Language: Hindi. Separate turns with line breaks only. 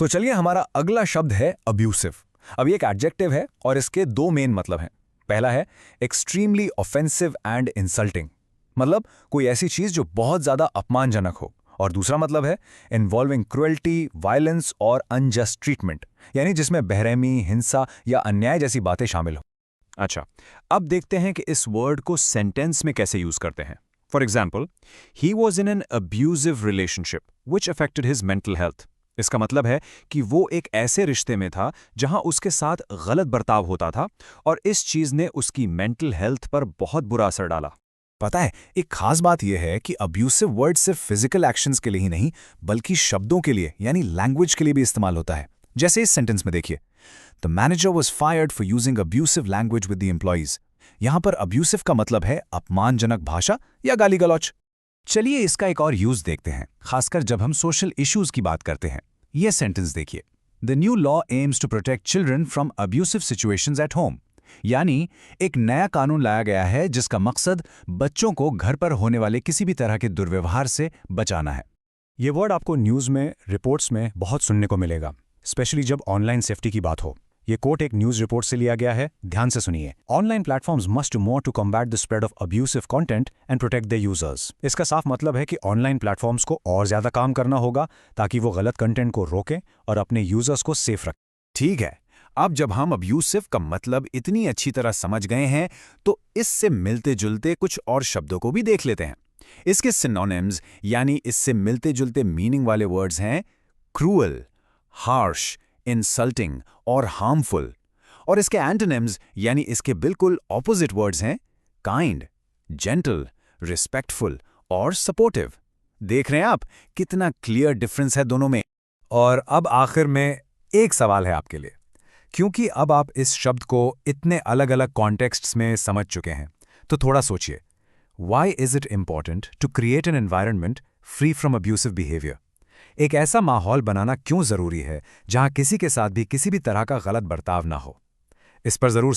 तो चलिए, हमारा अगला शब्द है अब्यूसिव। अब ये एक एडजेक्टिव है और इसके दो मेन मतलब हैं। पहला है एक्सट्रीमली ऑफेंसिव एंड इंसल्टिंग, मतलब कोई ऐसी चीज जो बहुत ज्यादा अपमानजनक हो। और दूसरा मतलब है इन्वॉल्विंग क्रुएल्टी, वायलेंस और अनजस्ट ट्रीटमेंट, यानी जिसमें बेरहमी, हिंसा या अन्याय जैसी बातें शामिल हो।
अच्छा, अब देखते हैं कि इस वर्ड को सेंटेंस में कैसे यूज करते हैं। For example, he was in an abusive relationship which affected his mental health. इसका मतलब है कि वो एक ऐसे रिश्ते में था जहां उसके साथ गलत बर्ताव होता था और इस चीज ने उसकी मेंटल हेल्थ पर बहुत बुरा असर डाला।
पता है, एक खास बात यह है कि अब्यूसिव वर्ड सिर्फ फिजिकल एक्शंस के लिए ही नहीं, बल्कि शब्दों के लिए यानी लैंग्वेज के लिए भी इस्तेमाल होता है। जैसे इस सेंटेंस में देखिए, the manager was fired for using abusive language with the employees. यहां पर अब्यूसिव का मतलब है अपमानजनक भाषा या गाली गलौच। चलिए इसका एक और यूज देखते हैं, खासकर जब हम सोशल इश्यूज की बात करते हैं। यह सेंटेंस देखिए, the new law aims to protect children from abusive situations at home. यानी एक नया कानून लाया गया है जिसका मकसद बच्चों को घर पर होने वाले किसी भी तरह के दुर्व्यवहार से बचाना है।
ये वर्ड आपको न्यूज़ में, रिपोर्ट्स में बहुत सुनने को मिलेगा, स्पेशली जब ऑनलाइन सेफ्टी की बात हो। ये कोट एक न्यूज़ रिपोर्ट से लिया गया है, ध्यान से सुनिए। Online platforms must do more to combat the spread of abusive content and protect the users. इसका साफ मतलब है कि ऑनलाइन प्लेटफॉर्म्स को और ज्यादा काम करना होगा ताकि वो गलत कंटेंट को रोकें और अपने यूजर्स को सेफ रखें।
ठीक है, अब जब हम अब्यूसिव का मतलब इतनी अच्छी तरह समझ गए हैं, तो इससे मिलते जुलते कुछ और शब्दों को भी देख लेते हैं। इसके सिनोनिम्स यानी इससे मिलते जुलते मीनिंग वाले वर्ड्स हैं क्रूअल, हार्श, इंसल्टिंग और हार्मफुल। और इसके एंटोनिम्स यानी इसके बिल्कुल ऑपोजिट वर्ड्स हैं काइंड, जेंटल, रिस्पेक्टफुल और सपोर्टिव। देख रहे हैं आप कितना क्लियर डिफरेंस है दोनों में।
और अब आखिर में एक सवाल है आपके लिए, क्योंकि अब आप इस शब्द को इतने अलग अलग कॉन्टेक्स्ट्स में समझ चुके हैं, तो थोड़ा सोचिए, why is it important to create an environment free from abusive behaviour? एक ऐसा माहौल बनाना क्यों जरूरी है जहां किसी के साथ भी किसी भी तरह का गलत बर्ताव ना हो? इस पर जरूर